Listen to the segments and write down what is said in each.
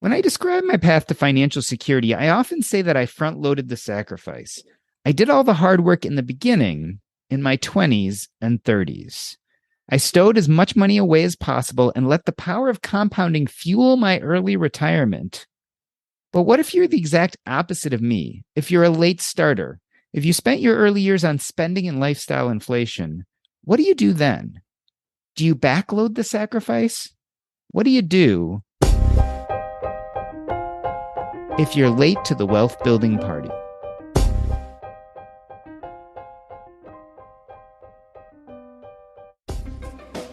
When I describe my path to financial security, I often say that I front loaded the sacrifice. I did all the hard work in the beginning, in my 20s and 30s. I stowed as much money away as possible and let the power of compounding fuel my early retirement. But what if you're the exact opposite of me? If you're a late starter, if you spent your early years on spending and lifestyle inflation, what do you do then? Do you backload the sacrifice? What do you do if you're late to the wealth building party?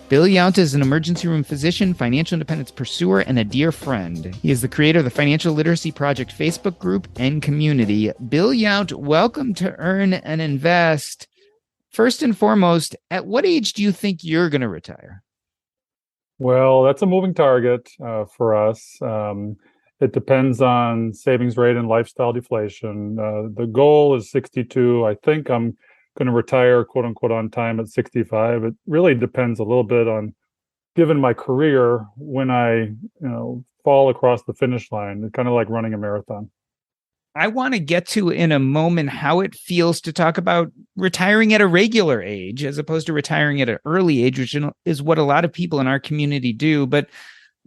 Bill Yount is an emergency room physician, financial independence pursuer, and a dear friend. He is the creator of the Financial Literacy Project Facebook group and community. Bill Yount, welcome to Earn and Invest. First and foremost, at what age do you think you're going to retire? Well, that's a moving target for us. It depends on savings rate and lifestyle deflation. The goal is 62. I think I'm going to retire, quote unquote, on time at 65. It really depends a little bit on, given my career, when I, fall across the finish line. It's kind of like running a marathon. I want to get to in a moment how it feels to talk about retiring at a regular age as opposed to retiring at an early age, which is what a lot of people in our community do. But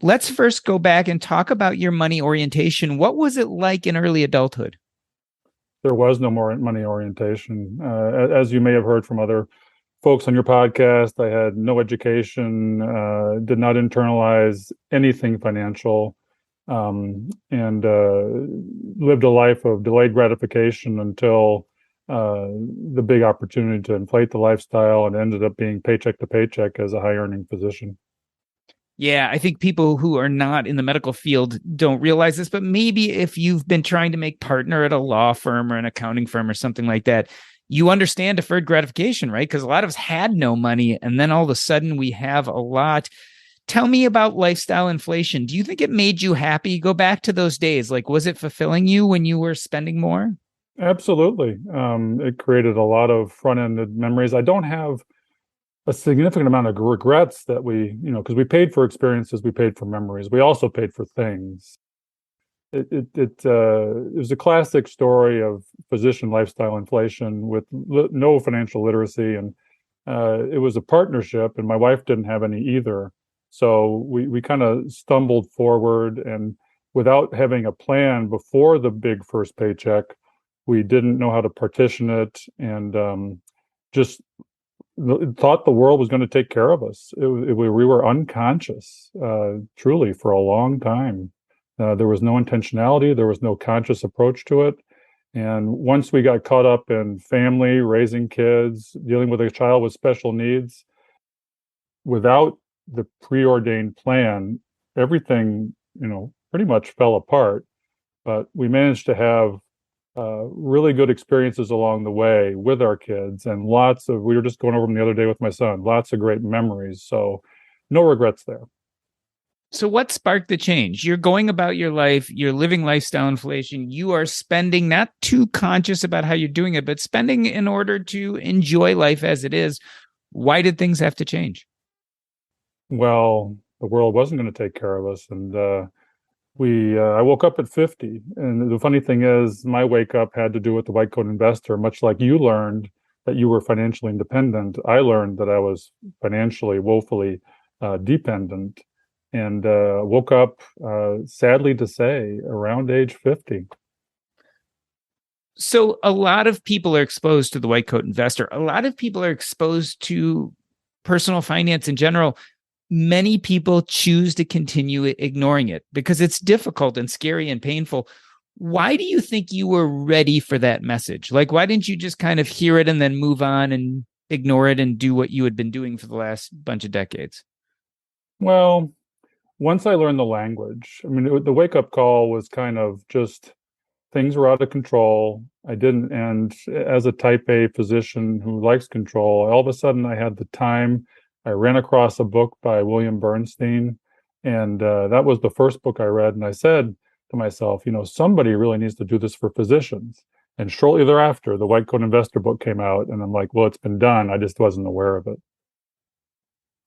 let's first go back and talk about your money orientation. What was it like in early adulthood? There was no more money orientation. As you may have heard from other folks on your podcast, I had no education, did not internalize anything financial, and lived a life of delayed gratification until the big opportunity to inflate the lifestyle, and ended up being paycheck to paycheck as a high earning physician. Yeah, I think people who are not in the medical field don't realize this, but maybe if you've been trying to make partner at a law firm or an accounting firm or something like that, you understand deferred gratification, right? Because a lot of us had no money and then all of a sudden we have a lot. Tell me about lifestyle inflation. Do you think it made you happy? Go back to those days. Like, was it fulfilling you when you were spending more? Absolutely. It created a lot of front-ended memories. I don't have a significant amount of regrets that because we paid for experiences, we paid for memories. We also paid for things. It was a classic story of physician lifestyle inflation with no financial literacy, and it was a partnership, and my wife didn't have any either. So we kind of stumbled forward, and without having a plan before the big first paycheck, we didn't know how to partition it, and just thought the world was going to take care of us. We were unconscious, truly, for a long time. There was no intentionality. There was no conscious approach to it. And once we got caught up in family, raising kids, dealing with a child with special needs, without the preordained plan, everything, pretty much fell apart. But we managed to have really good experiences along the way with our kids, and we were just going over them the other day with my son, lots of great memories. So no regrets there. So what sparked the change? You're going about your life, you're living lifestyle inflation, you are spending, not too conscious about how you're doing it, but spending in order to enjoy life as it is. Why did things have to change? Well, the world wasn't going to take care of us, and I woke up at 50. And the funny thing is, my wake up had to do with the white coat investor. Much like you learned that you were financially independent, I learned that I was financially woefully dependent, and woke up, sadly to say, around age 50. So a lot of people are exposed to the white coat investor. A lot of people are exposed to personal finance in general. Many people choose to continue ignoring it because it's difficult and scary and painful. Why do you think you were ready for that message? Like, why didn't you just kind of hear it and then move on and ignore it and do what you had been doing for the last bunch of decades? Well, once I learned the language, the wake up call was kind of just things were out of control. And as a type A physician who likes control, all of a sudden I had the time. I ran across a book by William Bernstein, and that was the first book I read. And I said to myself, somebody really needs to do this for physicians. And shortly thereafter, the White Coat Investor book came out, and I'm like, well, it's been done. I just wasn't aware of it.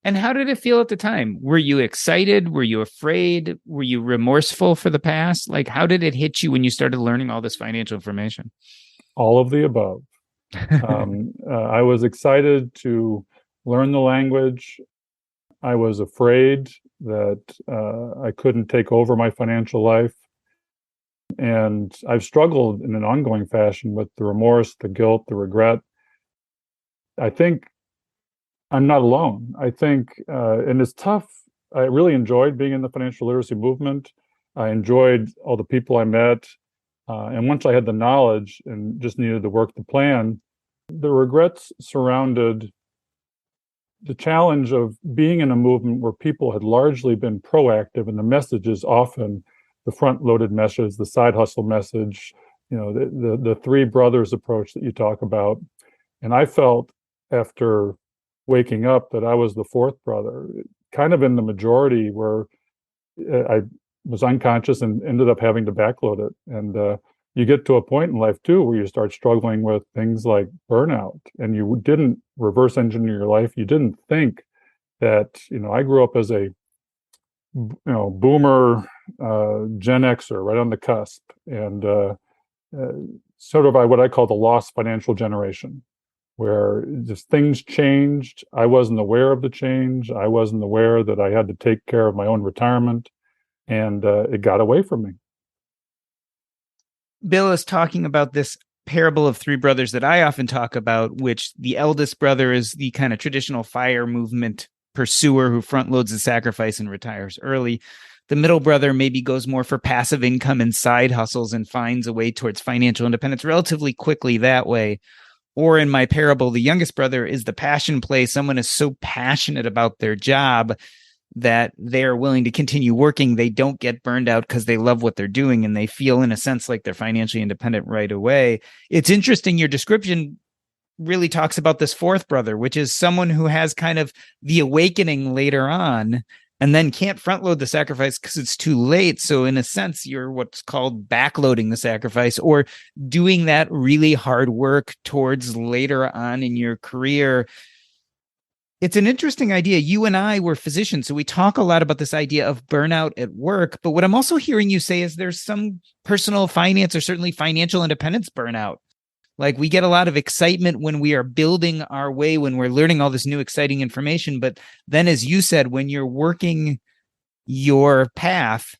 And how did it feel at the time? Were you excited? Were you afraid? Were you remorseful for the past? Like, how did it hit you when you started learning all this financial information? All of the above. I was excited to learn the language. I was afraid that I couldn't take over my financial life. And I've struggled in an ongoing fashion with the remorse, the guilt, the regret. I think I'm not alone. I think, and it's tough. I really enjoyed being in the financial literacy movement. I enjoyed all the people I met. And once I had the knowledge and just needed to work the plan, the regrets surrounded the challenge of being in a movement where people had largely been proactive, and the message is often the front-loaded message, the side hustle message, the three brothers approach that you talk about. And I felt after waking up that I was the fourth brother, kind of in the majority where I was unconscious and ended up having to backload it. And you get to a point in life too where you start struggling with things like burnout, and you didn't reverse engineer your life. You didn't think that, I grew up as a boomer, Gen Xer, right on the cusp, and sort of what I call the lost financial generation, where just things changed. I wasn't aware of the change. I wasn't aware that I had to take care of my own retirement, and it got away from me. Bill is talking about this parable of three brothers that I often talk about, which the eldest brother is the kind of traditional fire movement pursuer who front loads the sacrifice and retires early. The middle brother maybe goes more for passive income and side hustles and finds a way towards financial independence relatively quickly that way. Or in my parable, the youngest brother is the passion play. Someone is so passionate about their job that they are willing to continue working. They don't get burned out because they love what they're doing, and they feel, in a sense, like they're financially independent right away. It's interesting. Your description really talks about this fourth brother, which is someone who has kind of the awakening later on and then can't front load the sacrifice because it's too late. So in a sense, you're what's called backloading the sacrifice, or doing that really hard work towards later on in your career. It's an interesting idea. You and I were physicians, so we talk a lot about this idea of burnout at work. But what I'm also hearing you say is there's some personal finance or certainly financial independence burnout. Like, we get a lot of excitement when we are building our way, when we're learning all this new exciting information. But then, as you said, when you're working your path,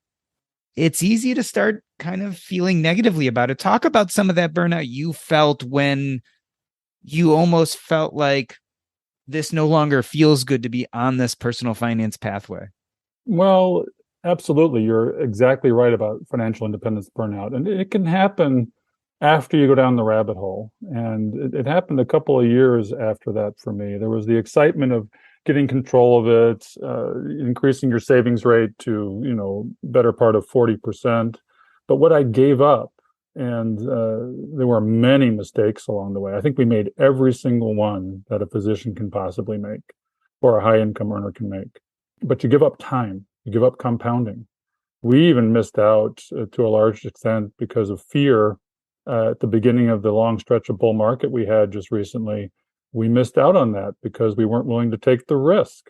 it's easy to start kind of feeling negatively about it. Talk about some of that burnout you felt when you almost felt like this no longer feels good to be on this personal finance pathway. Well, absolutely. You're exactly right about financial independence burnout. And it can happen after you go down the rabbit hole. And it happened a couple of years after that for me. There was the excitement of getting control of it, increasing your savings rate to, better part of 40%. But what I gave up, and there were many mistakes along the way. I think we made every single one that a physician can possibly make, or a high income earner can make. But you give up time, you give up compounding. We even missed out to a large extent because of fear at the beginning of the long stretch of bull market we had just recently. We missed out on that because we weren't willing to take the risk.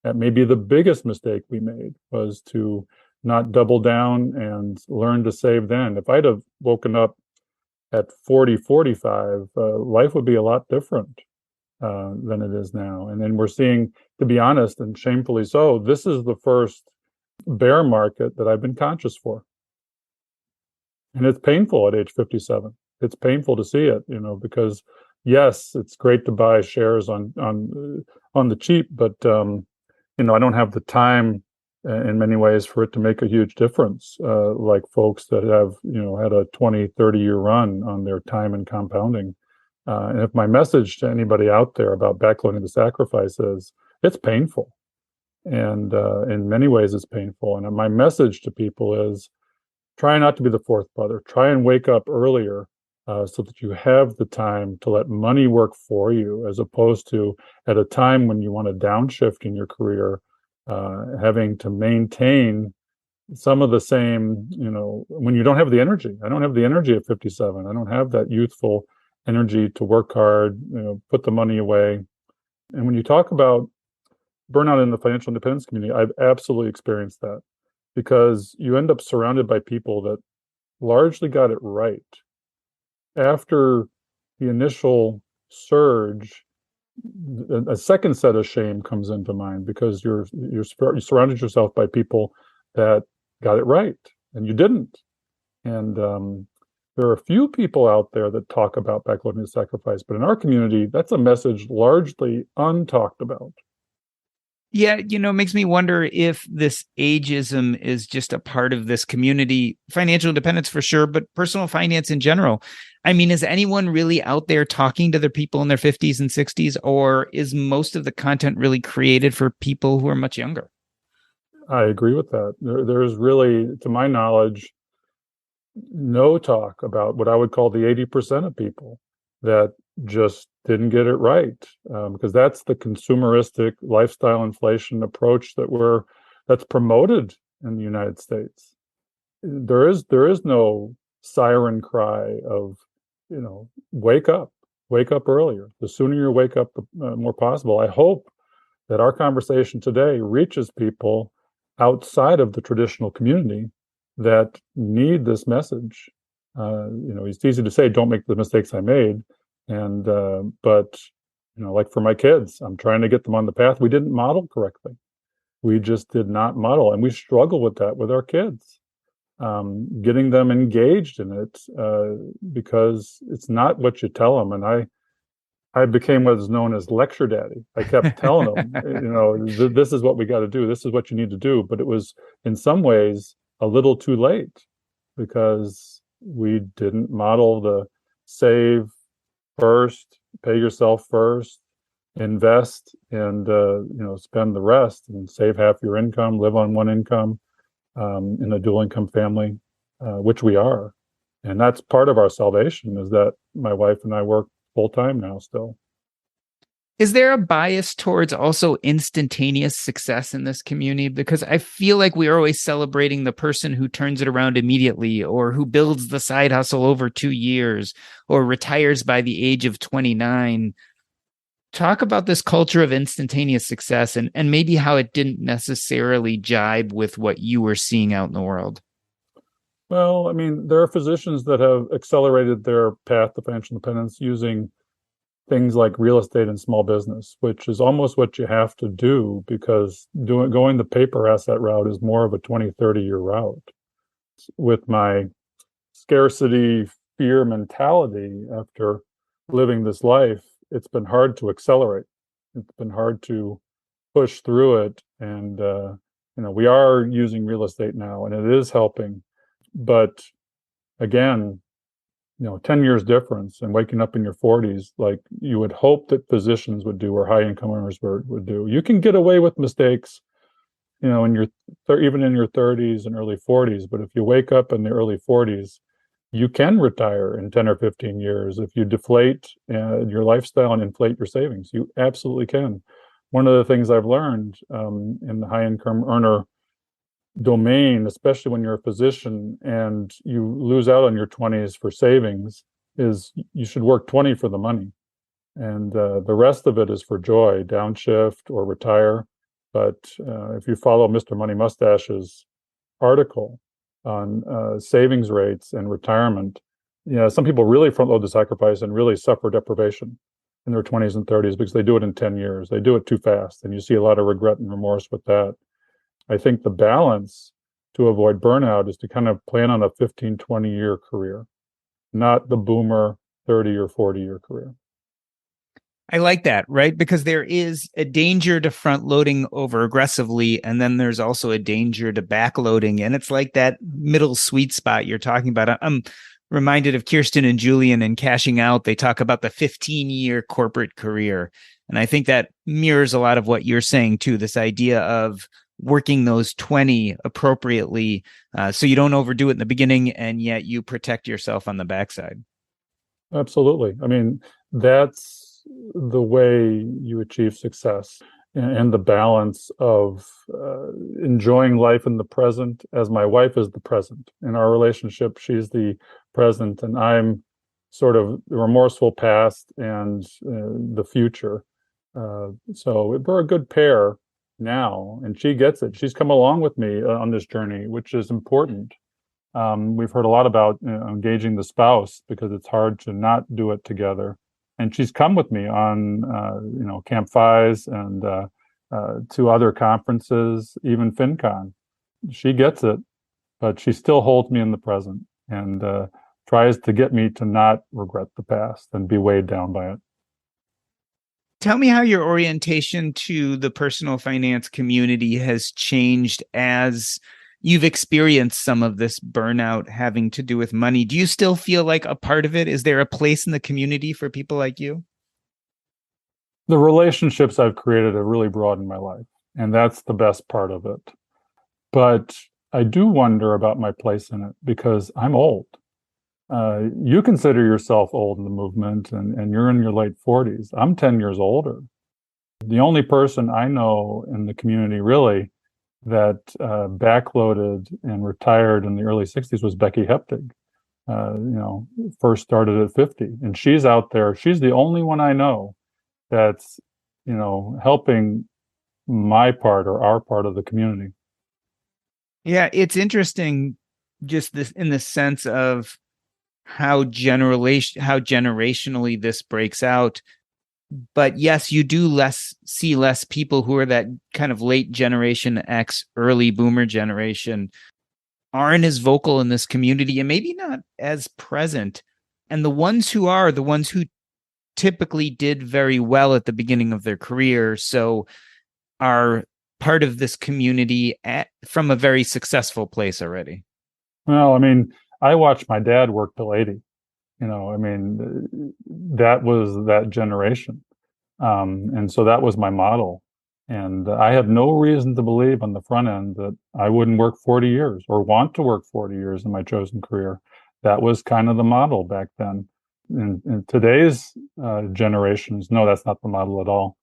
That may be the biggest mistake we made, was to not double down and learn to save then. If I'd have woken up at 40, 45, life would be a lot different than it is now. And then we're seeing, to be honest, and shamefully so, this is the first bear market that I've been conscious for. And it's painful at age 57. It's painful to see it, because yes, it's great to buy shares on the cheap, but I don't have the time in many ways for it to make a huge difference, like folks that have, had a 20, 30-year run on their time and compounding. And if my message to anybody out there about backloading the sacrifice is, it's painful. And in many ways, it's painful. And my message to people is, try not to be the fourth brother. Try and wake up earlier so that you have the time to let money work for you, as opposed to at a time when you want to downshift in your career, having to maintain some of the same, when you don't have the energy. I don't have the energy at 57. I don't have that youthful energy to work hard, put the money away. And when you talk about burnout in the financial independence community, I've absolutely experienced that because you end up surrounded by people that largely got it right. After the initial surge, a second set of shame comes into mind because you surrounded yourself by people that got it right and you didn't. And there are a few people out there that talk about backloading the sacrifice, but in our community, that's a message largely untalked about. Yeah, it makes me wonder if this ageism is just a part of this community, financial independence for sure, but personal finance in general. I mean, is anyone really out there talking to their people in their 50s and 60s, or is most of the content really created for people who are much younger? I agree with that. There's really, to my knowledge, no talk about what I would call the 80% of people that just didn't get it right. Because that's the consumeristic lifestyle inflation approach that's promoted in the United States. There is no siren cry of, wake up earlier. The sooner you wake up, the more possible. I hope that our conversation today reaches people outside of the traditional community that need this message. It's easy to say, don't make the mistakes I made. And, but, like for my kids, I'm trying to get them on the path. We didn't model correctly. We just did not model. And we struggle with that with our kids, getting them engaged in it, because it's not what you tell them. And I became what is known as lecture daddy. I kept telling them, this is what we got to do. This is what you need to do. But it was in some ways a little too late because we didn't model the save first, pay yourself first, invest, and spend the rest, and save half your income, live on one income, in a dual income family, which we are. And that's part of our salvation, is that my wife and I work full time now still. Is there a bias towards also instantaneous success in this community? Because I feel like we are always celebrating the person who turns it around immediately, or who builds the side hustle over 2 years, or retires by the age of 29. Talk about this culture of instantaneous success, and maybe how it didn't necessarily jibe with what you were seeing out in the world. Well, I mean, there are physicians that have accelerated their path to financial independence using things like real estate and small business, which is almost what you have to do because going the paper asset route is more of a 20, 30-year route. With my scarcity fear mentality after living this life, it's been hard to accelerate. It's been hard to push through it. And, we are using real estate now and it is helping. But again, 10 years difference and waking up in your 40s, like you would hope that physicians would do or high income earners would do. You can get away with mistakes, even in your 30s and early 40s. But if you wake up in the early 40s, you can retire in 10 or 15 years. If you deflate your lifestyle and inflate your savings, you absolutely can. One of the things I've learned in the high income earner domain, especially when you're a physician and you lose out on your 20s for savings, is you should work 20 for the money. And the rest of it is for joy, downshift or retire. But if you follow Mr. Money Mustache's article on savings rates and retirement, some people really front load the sacrifice and really suffer deprivation in their 20s and 30s because they do it in 10 years. They do it too fast. And you see a lot of regret and remorse with that. I think the balance to avoid burnout is to kind of plan on a 15, 20-year career, not the boomer 30 or 40-year career. I like that, right? Because there is a danger to front loading over aggressively, and then there's also a danger to backloading. And it's like that middle sweet spot you're talking about. I'm reminded of Kirsten and Julian in Cashing Out. They talk about the 15-year corporate career. And I think that mirrors a lot of what you're saying too, this idea of working those 20 appropriately, so you don't overdo it in the beginning and yet you protect yourself on the backside. Absolutely. I mean, that's the way you achieve success, and the balance of enjoying life in the present, as my wife is the present. In our relationship, she's the present and I'm sort of the remorseful past and the future. So we're a good pair. now, and she gets it. She's come along with me on this journey, which is important. We've heard a lot about engaging the spouse because it's hard to not do it together. And she's come with me on, Camp FIs and to other conferences, even FinCon. She gets it, but she still holds me in the present and tries to get me to not regret the past and be weighed down by it. Tell me how your orientation to the personal finance community has changed as you've experienced some of this burnout having to do with money. Do you still feel like a part of it? Is there a place in the community for people like you? The relationships I've created have really broadened my life, and that's the best part of it. But I do wonder about my place in it because I'm old. You consider yourself old in the movement, and you're in your late 40s. I'm 10 years older. The only person I know in the community really that backloaded and retired in the early 60s was Becky Heptig. First started at 50, and she's out there. She's the only one I know that's, helping my part or our part of the community. Yeah, it's interesting just this in the sense of how generationally this breaks out. But yes, you do see less people who are that kind of late generation X, early boomer generation aren't as vocal in this community and maybe not as present. And the ones who are the ones who typically did very well at the beginning of their career, so are part of this community from a very successful place already. Well, I watched my dad work till 80. That was that generation. And so that was my model. And I have no reason to believe on the front end that I wouldn't work 40 years or want to work 40 years in my chosen career. That was kind of the model back then. In today's generations, no, that's not the model at all.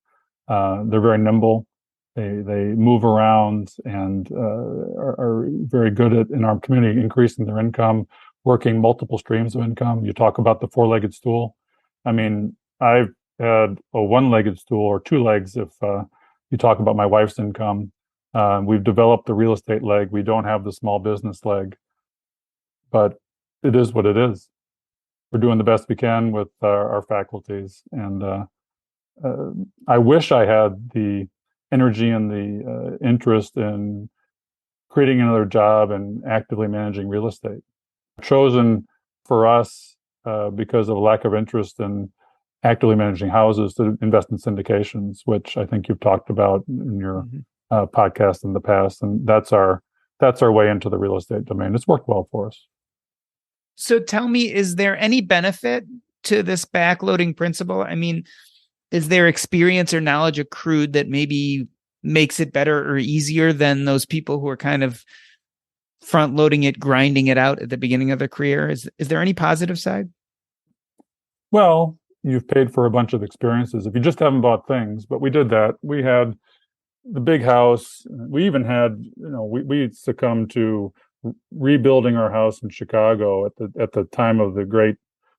They're very nimble. They move around and are very good at, in our community, increasing their income, working multiple streams of income. You talk about the four-legged stool. I've had a one-legged stool or two legs if you talk about my wife's income. We've developed the real estate leg. We don't have the small business leg, but it is what it is. We're doing the best we can with our faculties. And I wish I had the energy and the interest in creating another job and actively managing real estate. Chosen for us because of lack of interest in actively managing houses to invest in syndications, which I think you've talked about in your podcast in the past. And that's our way into the real estate domain. It's worked well for us. So tell me, is there any benefit to this backloading principle? Is there experience or knowledge accrued that maybe makes it better or easier than those people who are kind of front loading it, grinding it out at the beginning of their career? Is there any positive side? Well, you've paid for a bunch of experiences if you just haven't bought things, but we did that. We had the big house. We even had, we succumbed to rebuilding our house in Chicago at the time of the great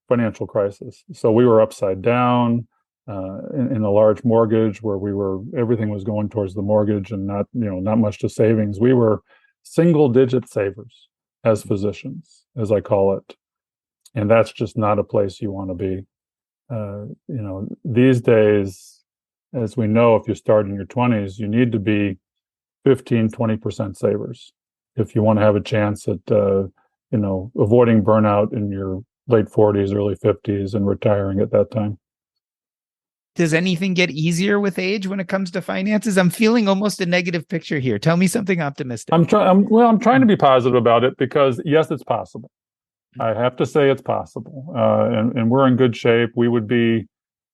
financial crisis. So we were upside down in a large mortgage where everything was going towards the mortgage and not much to savings. We were single digit savers as physicians, as I call it. And that's just not a place you want to be. These days, as we know, if you start in your 20s, you need to be 15, 20% savers if you want to have a chance at, avoiding burnout in your late 40s, early 50s, and retiring at that time. Does anything get easier with age when it comes to finances? I'm feeling almost a negative picture here. Tell me something optimistic. I'm trying to be positive about it because yes, it's possible. I have to say it's possible. And we're in good shape. We would be,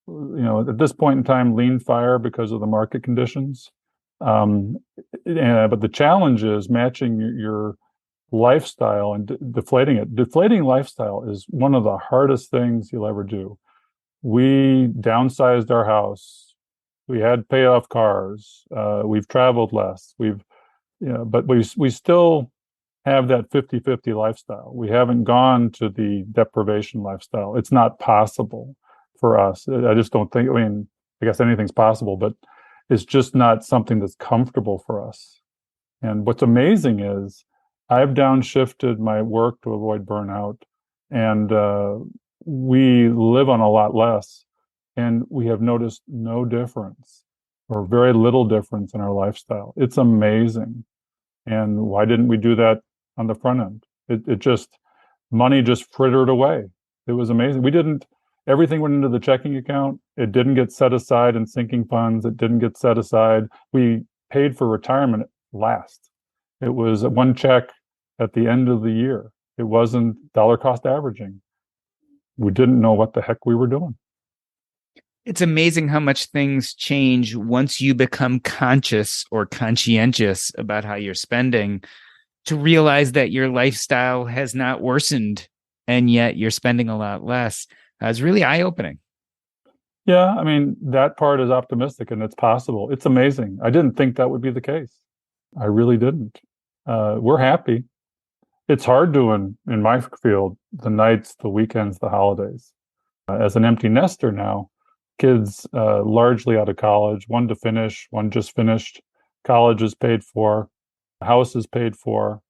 at this point in time, lean fire because of the market conditions. But the challenge is matching your lifestyle and deflating it. Deflating lifestyle is one of the hardest things you'll ever do. We downsized our house. We had pay off cars. We've traveled less. But we still have that 50-50 lifestyle. We haven't gone to the deprivation lifestyle. It's not possible for us. I just don't think, I guess anything's possible, but is just not something that's comfortable for us. And what's amazing is I've downshifted my work to avoid burnout, and we live on a lot less, and we have noticed no difference or very little difference in our lifestyle. It's amazing. And why didn't we do that on the front end? It just, money just frittered away. It was amazing. We didn't, everything went into the checking account. It didn't get set aside in sinking funds. It didn't get set aside. We paid for retirement last. It was one check at the end of the year. It wasn't dollar cost averaging. We didn't know what the heck we were doing. It's amazing how much things change once you become conscious or conscientious about how you're spending, to realize that your lifestyle has not worsened and yet you're spending a lot less. It's really eye-opening. Yeah, I mean, that part is optimistic and it's possible. It's amazing. I didn't think that would be the case. I really didn't. We're happy. It's hard doing, in my field, the nights, the weekends, the holidays. As an empty nester now, kids largely out of college, one to finish, one just finished. College is paid for, house is paid for.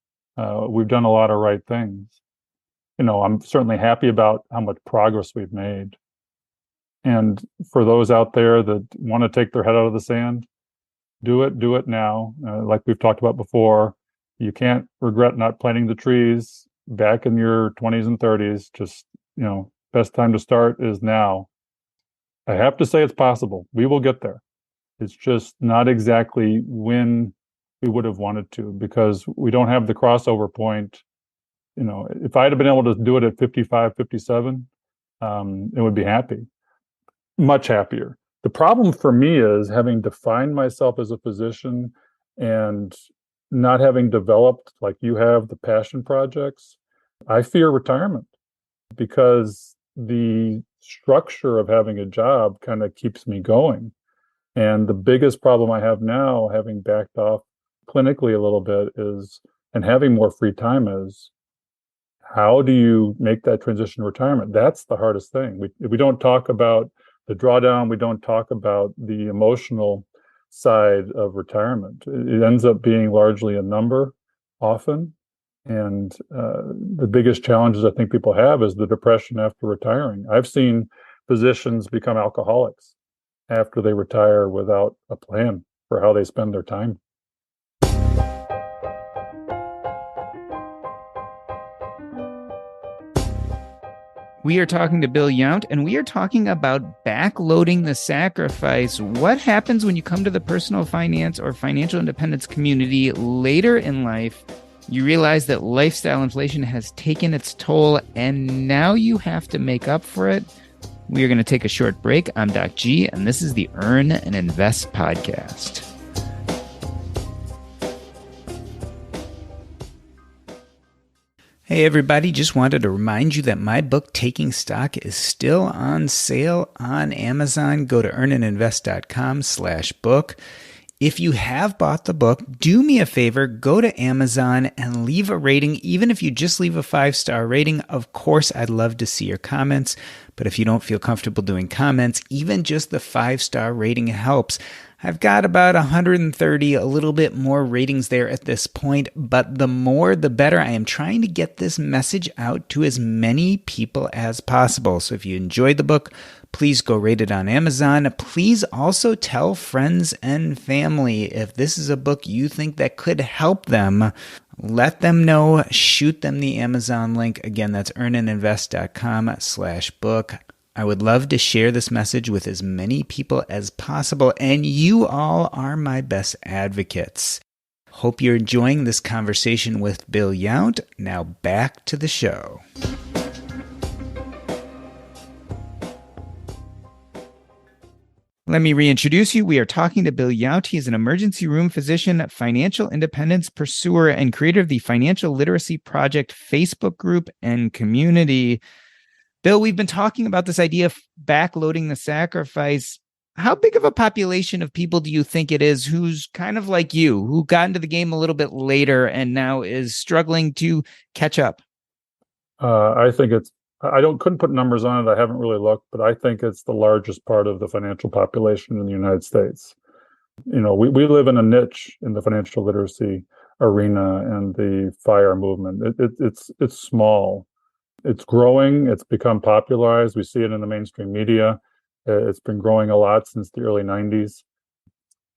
We've done a lot of right things. I'm certainly happy about how much progress we've made. And for those out there that want to take their head out of the sand, do it now. Like we've talked about before, you can't regret not planting the trees back in your 20s and 30s. Just, best time to start is now. I have to say it's possible. We will get there. It's just not exactly when we would have wanted to, because we don't have the crossover point. If I had been able to do it at 55, 57, it would be happy, much happier. The problem for me is having defined myself as a physician and not having developed, like you have, the passion projects. I fear retirement because the structure of having a job kind of keeps me going. And the biggest problem I have now, having backed off clinically a little bit, is, and having more free time, is how do you make that transition to retirement? That's the hardest thing. We don't talk about the drawdown. We don't talk about the emotional side of retirement. It ends up being largely a number often. And the biggest challenges I think people have is the depression after retiring. I've seen physicians become alcoholics after they retire without a plan for how they spend their time. We are talking to Bill Yount, and we are talking about backloading the sacrifice. What happens when you come to the personal finance or financial independence community later in life? You realize that lifestyle inflation has taken its toll, and now you have to make up for it. We are going to take a short break. I'm Doc G, and this is the Earn and Invest podcast. Hey everybody, just wanted to remind you that my book, Taking Stock, is still on sale on Amazon. Go to earnandinvest.com/book. If you have bought the book, do me a favor, go to Amazon and leave a rating. Even if you just leave a 5-star rating, of course, I'd love to see your comments. But if you don't feel comfortable doing comments, even just the 5-star rating helps. I've got about 130, a little bit more ratings there at this point, but the more the better. I am trying to get this message out to as many people as possible. So if you enjoyed the book, please go rate it on Amazon. Please also tell friends and family if this is a book you think that could help them. Let them know. Shoot them the Amazon link. Again, that's earnandinvest.com/book. I would love to share this message with as many people as possible, and you all are my best advocates. Hope you're enjoying this conversation with Bill Yount. Now back to the show. Let me reintroduce you. We are talking to Bill Yount. He is an emergency room physician, financial independence pursuer, and creator of the Financial Literacy Project Facebook group and community. Bill, we've been talking about this idea of backloading the sacrifice. How big of a population of people do you think it is who's kind of like you, who got into the game a little bit later and now is struggling to catch up? I think couldn't put numbers on it. I haven't really looked, but I think it's the largest part of the financial population in the United States. We live in a niche in the financial literacy arena and the FIRE movement. It's small. It's growing. It's become popularized. We see it in the mainstream media. It's been growing a lot since the early 90s.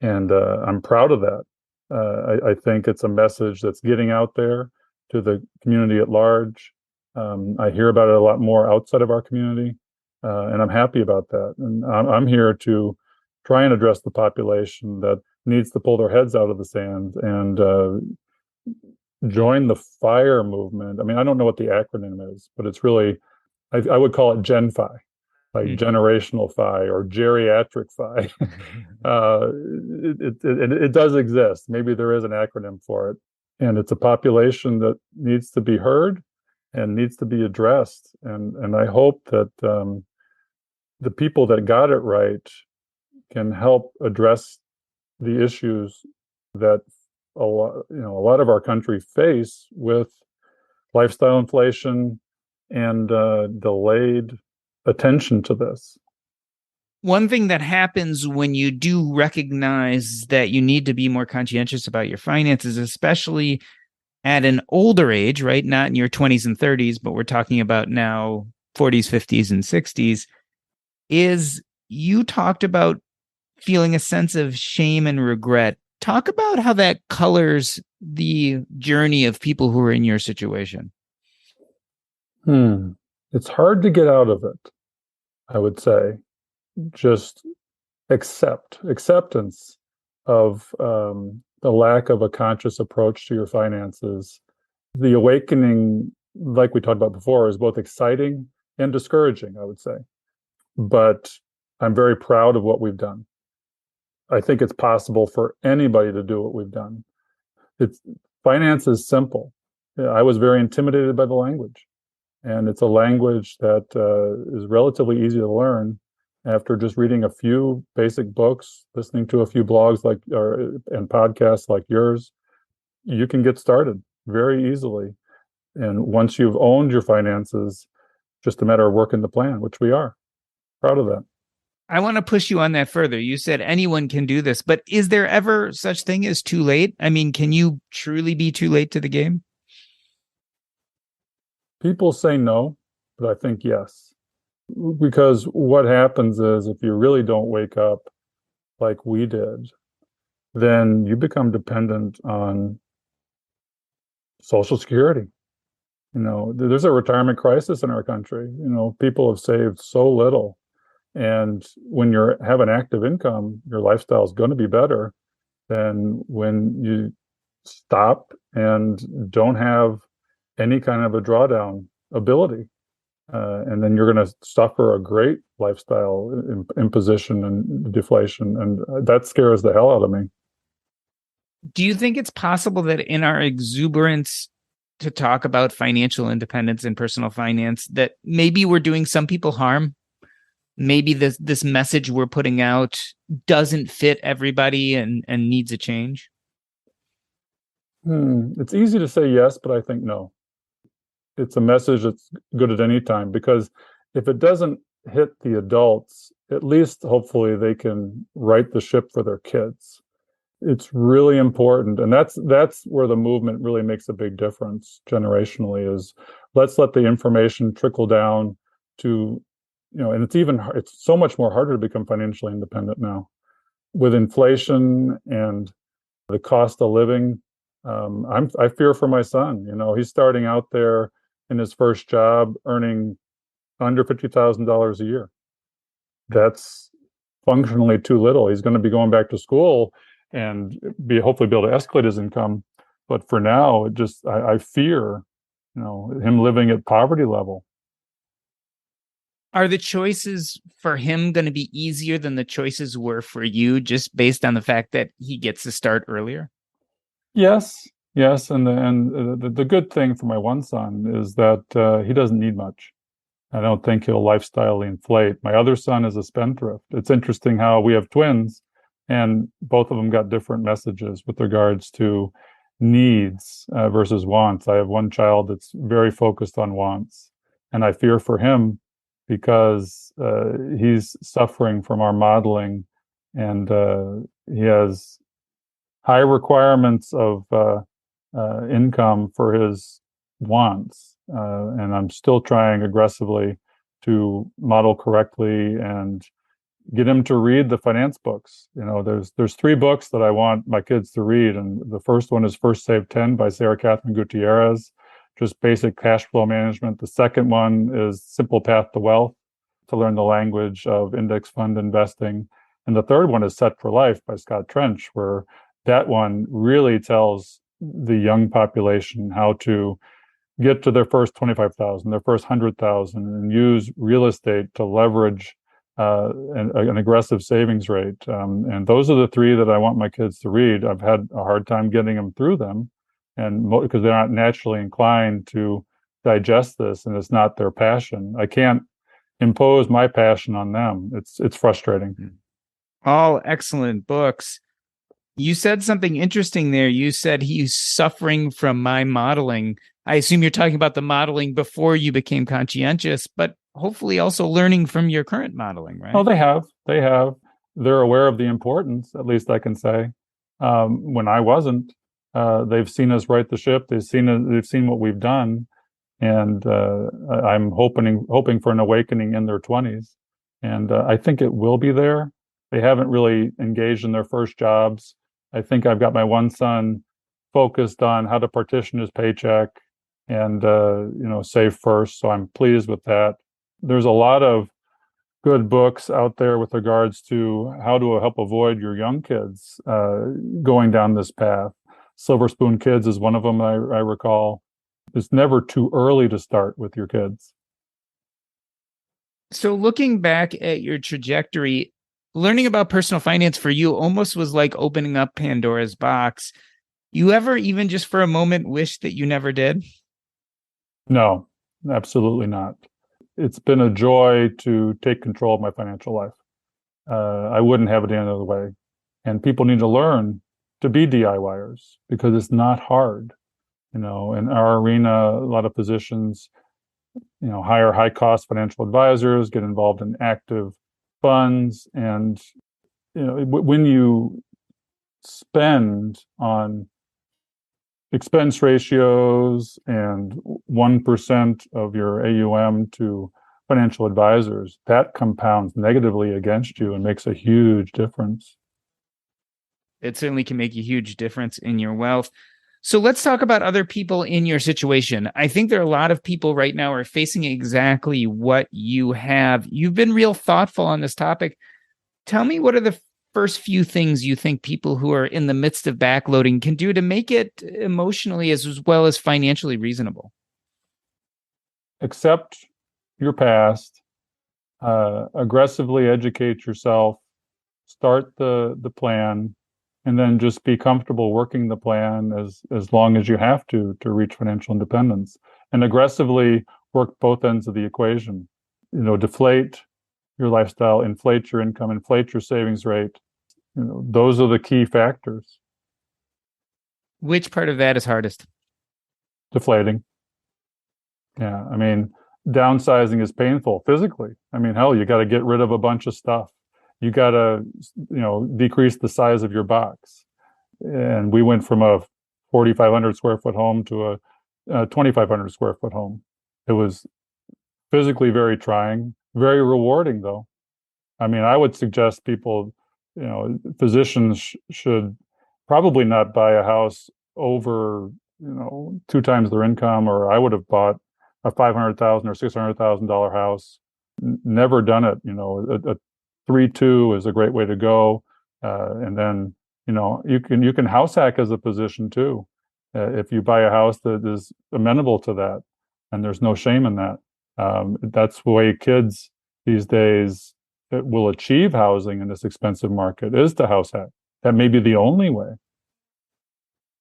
And I'm proud of that. I think it's a message that's getting out there to the community at large. I hear about it a lot more outside of our community, and I'm happy about that. And I'm here to try and address the population that needs to pull their heads out of the sand and join the FIRE movement. I mean, I don't know what the acronym is, but it's really, I would call it Gen Fi, like generational FI or geriatric FI. It does exist. Maybe there is an acronym for it. And it's a population that needs to be heard and needs to be addressed. And I hope that the people that got it right can help address the issues that a lot of our country face with lifestyle inflation and delayed attention to this. One thing that happens when you do recognize that you need to be more conscientious about your finances, especially at an older age, right? Not in your 20s and 30s, but we're talking about now 40s, 50s, and 60s, is you talked about feeling a sense of shame and regret. Talk about how that colors the journey of people who are in your situation. It's hard to get out of it, I would say. Just acceptance of the lack of a conscious approach to your finances. The awakening, like we talked about before, is both exciting and discouraging, I would say. But I'm very proud of what we've done. I think it's possible for anybody to do what we've done. Finance is simple. I was very intimidated by the language. And it's a language that is relatively easy to learn. After just reading a few basic books, listening to a few blogs and podcasts like yours, you can get started very easily. And once you've owned your finances, just a matter of working the plan, which we are. Proud of that. I want to push you on that further. You said anyone can do this, but is there ever such thing as too late? I mean, can you truly be too late to the game? People say no, but I think yes. Because what happens is if you really don't wake up like we did, then you become dependent on Social Security. There's a retirement crisis in our country. People have saved so little. And when you have an active income, your lifestyle is going to be better than when you stop and don't have any kind of a drawdown ability. And then you're going to suffer a great lifestyle imposition and deflation. And that scares the hell out of me. Do you think it's possible that in our exuberance to talk about financial independence and personal finance, that maybe we're doing some people harm? Maybe this message we're putting out doesn't fit everybody and needs a change? It's easy to say yes, but I think no. It's a message that's good at any time, because if it doesn't hit the adults, at least hopefully they can right the ship for their kids. It's really important. And that's where the movement really makes a big difference generationally, is let's let the information trickle down to, and it's so much more harder to become financially independent now with inflation and the cost of living. I fear for my son. He's starting out there in his first job earning under $50,000 a year. That's functionally too little. He's going to be going back to school and hopefully be able to escalate his income. But for now, I fear, him living at poverty level. Are the choices for him going to be easier than the choices were for you, just based on the fact that he gets to start earlier? Yes. And the good thing for my one son is that he doesn't need much. I don't think he'll lifestyle inflate. My other son is a spendthrift. It's interesting how we have twins, and both of them got different messages with regards to needs versus wants. I have one child that's very focused on wants, and I fear for him because he's suffering from our modeling and he has high requirements of income for his wants, and I'm still trying aggressively to model correctly and get him to read the finance books. There's three books that I want my kids to read, and the first one is First Save 10 by Sarah Catherine Gutierrez, just basic cash flow management. The second one is Simple Path to Wealth, to learn the language of index fund investing. And the third one is Set for Life by Scott Trench, where that one really tells the young population how to get to their first 25,000, their first 100,000, and use real estate to leverage an aggressive savings rate. And those are the three that I want my kids to read. I've had a hard time getting them through them, and because they're not naturally inclined to digest this, and it's not their passion. I can't impose my passion on them. It's frustrating. All excellent books. You said something interesting there. You said he's suffering from my modeling. I assume you're talking about the modeling before you became conscientious, but hopefully also learning from your current modeling, right? Oh, they have. They're aware of the importance, at least I can say. When I wasn't, they've seen us right the ship. They've seen what we've done, and I'm hoping for an awakening in their 20s. And I think it will be there. They haven't really engaged in their first jobs. I think I've got my one son focused on how to partition his paycheck and save first. So I'm pleased with that. There's a lot of good books out there with regards to how to help avoid your young kids going down this path. Silver Spoon Kids is one of them, I recall. It's never too early to start with your kids. So looking back at your trajectory, learning about personal finance for you almost was like opening up Pandora's box. You ever, even just for a moment, wish that you never did? No, absolutely not. It's been a joy to take control of my financial life. I wouldn't have it any other way. And people need to learn to be DIYers because it's not hard. In our arena, a lot of physicians, hire high-cost financial advisors, get involved in active funds, and when you spend on expense ratios and 1% of your AUM to financial advisors, that compounds negatively against you and makes a huge difference. It certainly can make a huge difference in your wealth. So let's talk about other people in your situation. I think there are a lot of people right now who are facing exactly what you have. You've been real thoughtful on this topic. Tell me, what are the first few things you think people who are in the midst of backloading can do to make it emotionally as well as financially reasonable? Accept your past, aggressively educate yourself, start the plan, and then just be comfortable working the plan as long as you have to reach financial independence, and aggressively work both ends of the equation. Deflate your lifestyle, inflate your income, inflate your savings rate. Those are the key factors. Which part of that is hardest? Deflating. Yeah, I mean, downsizing is painful physically. I mean, hell, you got to get rid of a bunch of stuff. You got to, decrease the size of your box. And we went from a 4,500 square foot home to a 2,500 square foot home. It was physically very trying, very rewarding, though. I mean, I would suggest people, physicians should probably not buy a house over, 2 times their income, or I would have bought a $500,000 or $600,000 house. Never done it. A 3-2 is a great way to go. And then, you can house hack as a physician too. If you buy a house that is amenable to that, and there's no shame in that. That's the way kids these days will achieve housing in this expensive market, is to house hack. That may be the only way.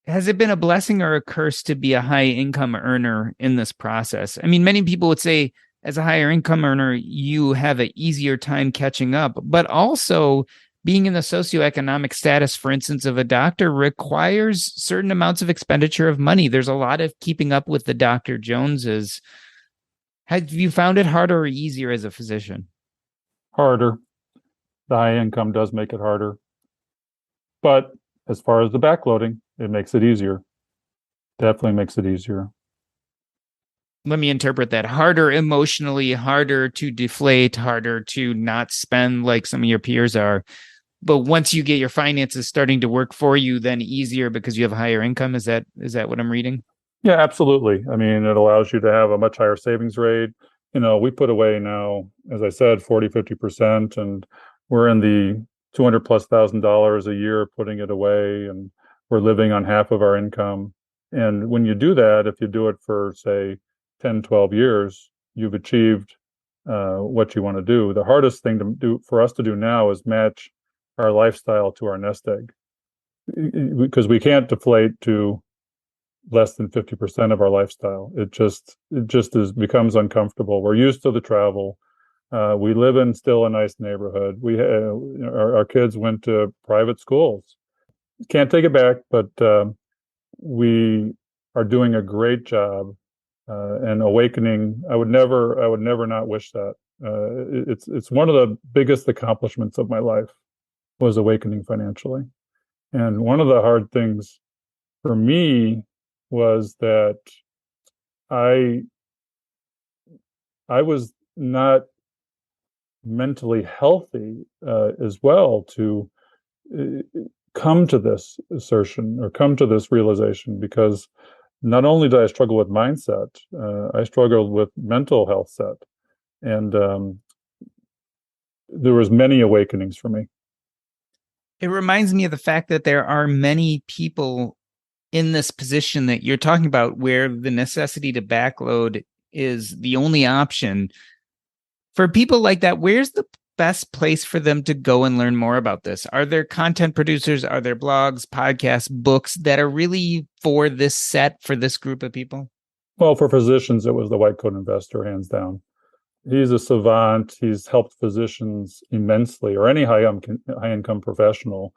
Has it been a blessing or a curse to be a high income earner in this process? I mean, many people would say as a higher income earner, you have an easier time catching up, but also being in the socioeconomic status, for instance, of a doctor requires certain amounts of expenditure of money. There's a lot of keeping up with the Dr. Joneses. Have you found it harder or easier as a physician? Harder. The high income does make it harder. But as far as the backloading, it makes it easier. Definitely makes it easier. Let me interpret that. Harder emotionally, harder to deflate, harder to not spend like some of your peers are. But once you get your finances starting to work for you, then easier because you have a higher income. Is that what I'm reading? Yeah, absolutely. I mean, it allows you to have a much higher savings rate. We put away now, as I said, 40, 50%, and we're in the 200 plus $1,000 a year putting it away, and we're living on half of our income. And when you do that, if you do it for, say, 10, 12 years, you've achieved what you want to do. The hardest thing to do for us to do now is match our lifestyle to our nest egg, because we can't deflate to less than 50% of our lifestyle. It just becomes uncomfortable. We're used to the travel. We live in still a nice neighborhood. Our kids went to private schools. Can't take it back, but we are doing a great job and awakening. I would never not wish that. It's one of the biggest accomplishments of my life was awakening financially. And one of the hard things for me was that I I was not mentally healthy as well to come to this assertion or come to this realization, because not only did I struggle with mindset, I struggled with mental health set, and there was many awakenings for me. It reminds me of the fact that there are many people in this position that you're talking about where the necessity to backload is the only option. For people like that, where's the best place for them to go and learn more about this? Are there content producers? Are there blogs, podcasts, books that are really for this group of people? Well, for physicians, it was the White Coat Investor, hands down. He's a savant. He's helped physicians immensely, or any high income professional,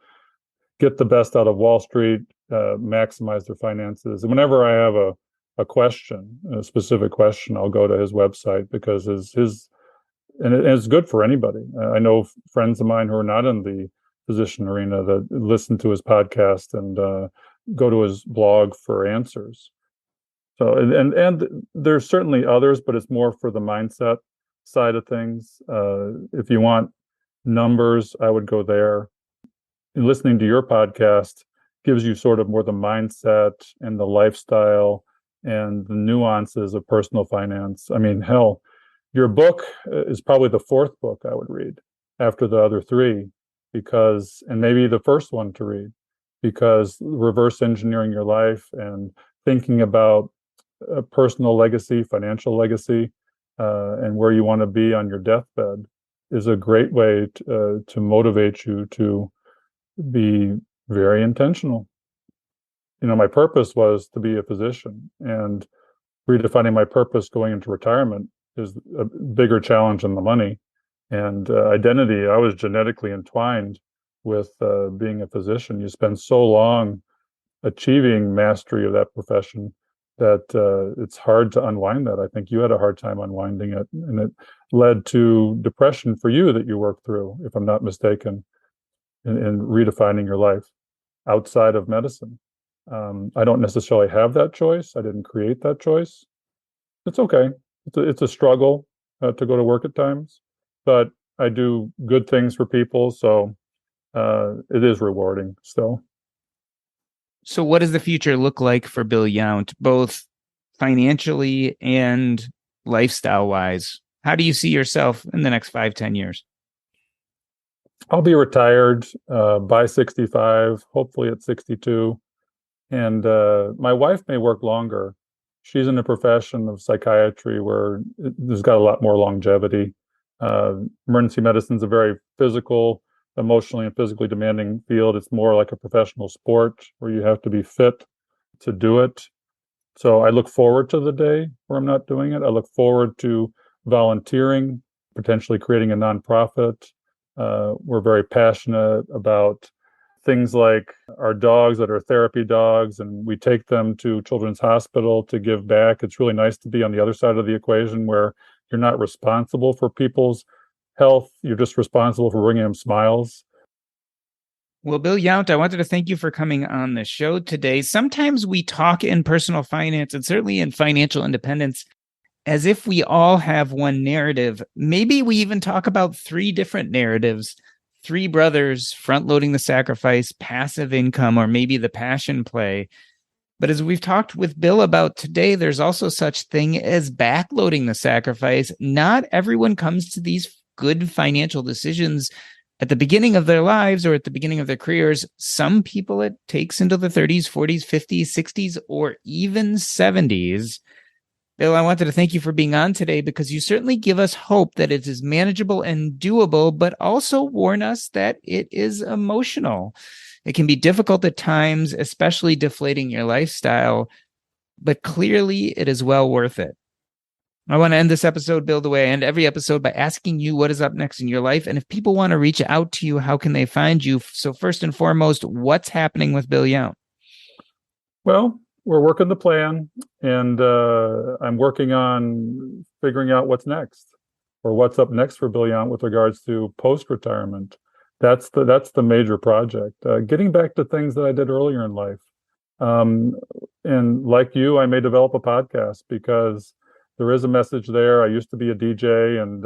get the best out of Wall Street, maximize their finances. And whenever I have a question, a specific question, I'll go to his website, because it's good for anybody. I know friends of mine who are not in the physician arena that listen to his podcast and go to his blog for answers. So, and there's certainly others, but it's more for the mindset side of things. If you want numbers, I would go there. And listening to your podcast gives you sort of more the mindset and the lifestyle and the nuances of personal finance. I mean, hell, your book is probably the fourth book I would read after the other three, and maybe the first one to read, because reverse engineering your life and thinking about a personal legacy, financial legacy, and where you want to be on your deathbed is a great way to motivate you to be very intentional. My purpose was to be a physician, and redefining my purpose going into retirement is a bigger challenge than the money. And identity, I was genetically entwined with being a physician. You spend so long achieving mastery of that profession that it's hard to unwind that. I think you had a hard time unwinding it, and it led to depression for you that you worked through, if I'm not mistaken, in redefining your life outside of medicine. I don't necessarily have that choice. I didn't create that choice. It's okay. It's a struggle to go to work at times, but I do good things for people, so it is rewarding still. So what does the future look like for Bill Yount, both financially and lifestyle wise? How do you see yourself in the next 5-10 years? I'll be retired by 65, hopefully at 62. And my wife may work longer. She's in a profession of psychiatry where there's got a lot more longevity. Emergency medicine is a very physical, emotionally and physically demanding field. It's more like a professional sport where you have to be fit to do it. So I look forward to the day where I'm not doing it. I look forward to volunteering, potentially creating a nonprofit. We're very passionate about things like our dogs that are therapy dogs, and we take them to Children's Hospital to give back. It's really nice to be on the other side of the equation where you're not responsible for people's health. You're just responsible for bringing them smiles. Well, Bill Yount, I wanted to thank you for coming on the show today. Sometimes we talk in personal finance and certainly in financial independence as if we all have one narrative. Maybe we even talk about three different narratives, three brothers front loading the sacrifice, passive income, or maybe the passion play. But as we've talked with Bill about today, there's also such thing as backloading the sacrifice. Not everyone comes to these good financial decisions at the beginning of their lives or at the beginning of their careers. Some people it takes into the 30s, 40s, 50s, 60s, or even 70s. Bill, I wanted to thank you for being on today because you certainly give us hope that it is manageable and doable, but also warn us that it is emotional. It can be difficult at times, especially deflating your lifestyle, but clearly it is well worth it. I want to end this episode, Bill, the way I end every episode by asking you what is up next in your life. And if people want to reach out to you, how can they find you? So first and foremost, what's happening with Bill Yount? Well, we're working the plan, and I'm working on figuring out what's next, or what's up next for Bill Yount with regards to post-retirement. That's the major project. Getting back to things that I did earlier in life. And like you, I may develop a podcast because there is a message there. I used to be a DJ, and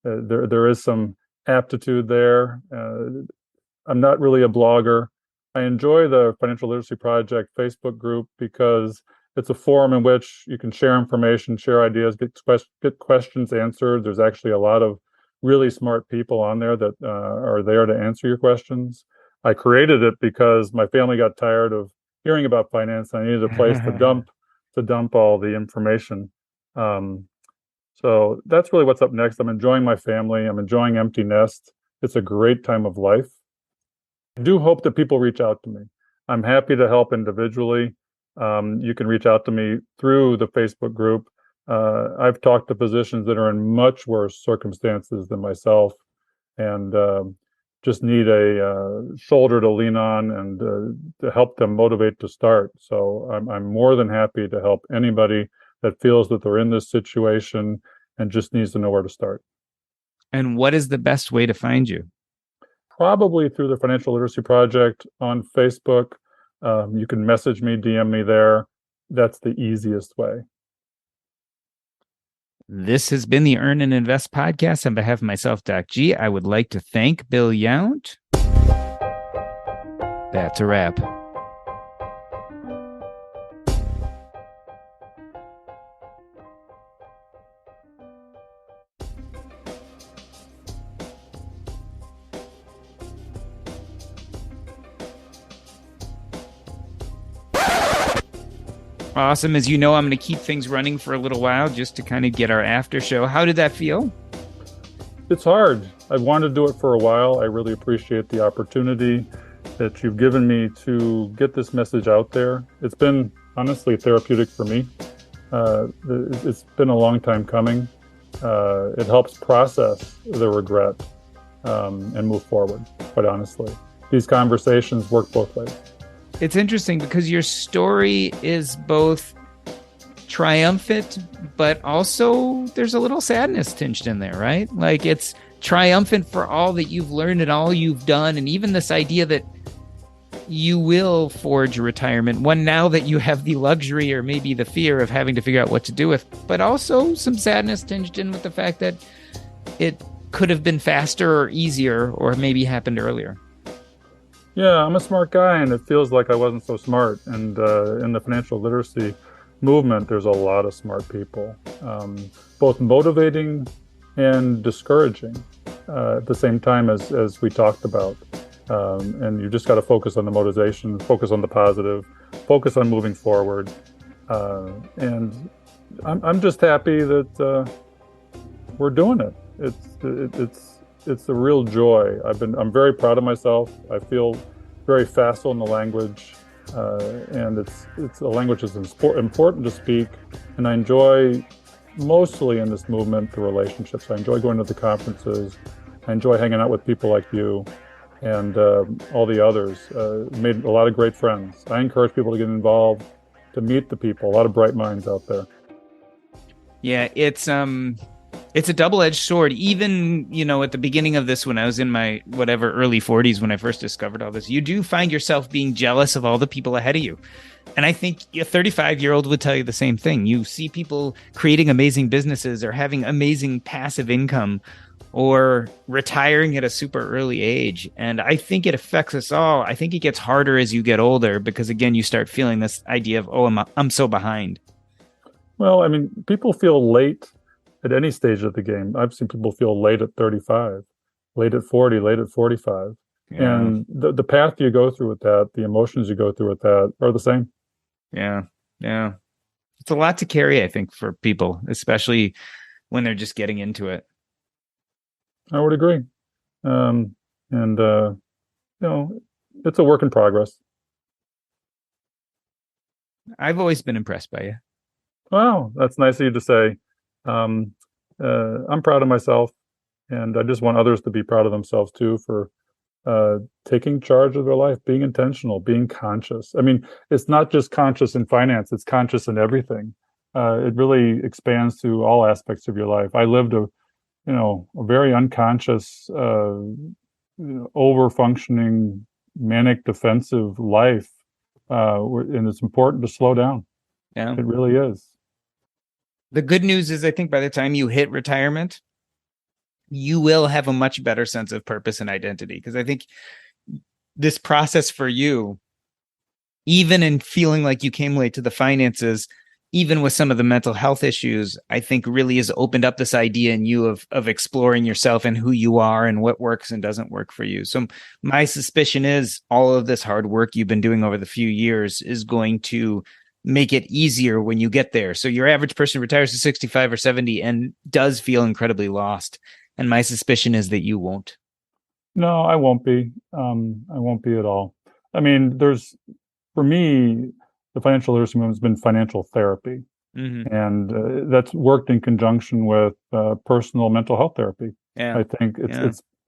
there is some aptitude there. I'm not really a blogger. I enjoy the Financial Literacy Project Facebook group because it's a forum in which you can share information, share ideas, get questions answered. There's actually a lot of really smart people on there that are there to answer your questions. I created it because my family got tired of hearing about finance, and I needed a place to dump all the information. So that's really what's up next. I'm enjoying my family. I'm enjoying empty nest. It's a great time of life. I do hope that people reach out to me. I'm happy to help individually. You can reach out to me through the Facebook group. I've talked to physicians that are in much worse circumstances than myself, and just need a shoulder to lean on and to help them motivate to start. So I'm more than happy to help anybody that feels that they're in this situation and just needs to know where to start. And what is the best way to find you? Probably through the Financial Literacy Project on Facebook. You can message me, DM me there. That's the easiest way. This has been the Earn and Invest podcast. On behalf of myself, Doc G, I would like to thank Bill Yount. That's a wrap. Awesome. As you know, I'm going to keep things running for a little while just to kind of get our after show. How did that feel? It's hard. I've wanted to do it for a while. I really appreciate the opportunity that you've given me to get this message out there. It's been honestly therapeutic for me. It's been a long time coming. It helps process the regret and move forward, quite honestly. These conversations work both ways. It's interesting because your story is both triumphant, but also there's a little sadness tinged in there, right? Like it's triumphant for all that you've learned and all you've done, and even this idea that you will forge a retirement, one now that you have the luxury or maybe the fear of having to figure out what to do with, but also some sadness tinged in with the fact that it could have been faster or easier or maybe happened earlier. Yeah, I'm a smart guy, and it feels like I wasn't so smart. And in the financial literacy movement, there's a lot of smart people, both motivating and discouraging at the same time as we talked about. And you just got to focus on the motivation, focus on the positive, focus on moving forward. And I'm just happy that we're doing it. It's a real joy. I'm very proud of myself. I feel very facile in the language, and it's a language that's important to speak. And I enjoy mostly in this movement the relationships. I enjoy going to the conferences. I enjoy hanging out with people like you and all the others. Made a lot of great friends. I encourage people to get involved, to meet the people. A lot of bright minds out there. Yeah, it's It's a double-edged sword. Even, at the beginning of this, when I was in my whatever early 40s, when I first discovered all this, you do find yourself being jealous of all the people ahead of you. And I think a 35-year-old would tell you the same thing. You see people creating amazing businesses or having amazing passive income or retiring at a super early age. And I think it affects us all. I think it gets harder as you get older because, again, you start feeling this idea of, oh, I'm so behind. Well, I mean, people feel late at any stage of the game. I've seen people feel late at 35, late at 40, late at 45. Yeah. And the path you go through with that, the emotions you go through with that are the same. Yeah. Yeah. It's a lot to carry, I think, for people, especially when they're just getting into it. I would agree. And, it's a work in progress. I've always been impressed by you. Wow, that's nice of you to say. I'm proud of myself, and I just want others to be proud of themselves too for taking charge of their life, being intentional, being conscious. I mean, it's not just conscious in finance; it's conscious in everything. It really expands to all aspects of your life. I lived a very unconscious, over-functioning, manic, defensive life, and it's important to slow down. Yeah. It really is. The good news is, I think by the time you hit retirement, you will have a much better sense of purpose and identity. Because I think this process for you, even in feeling like you came late to the finances, even with some of the mental health issues, I think really has opened up this idea in you of exploring yourself and who you are and what works and doesn't work for you. So my suspicion is all of this hard work you've been doing over the few years is going to make it easier when you get there. So your average person retires at 65 or 70 and does feel incredibly lost. And my suspicion is that you won't. No, I won't be. I won't be at all. I mean, for me, the financial literacy movement has been financial therapy, and that's worked in conjunction with personal mental health therapy. Yeah. I think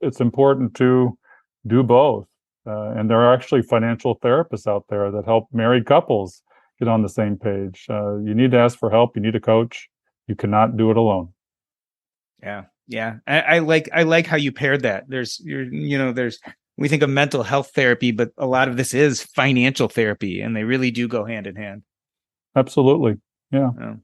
it's important to do both, and there are actually financial therapists out there that help married couples get on the same page. You need to ask for help. You need a coach. You cannot do it alone. Yeah. Yeah. I like how you paired that. We think of mental health therapy, but a lot of this is financial therapy and they really do go hand in hand. Absolutely. Yeah. Oh.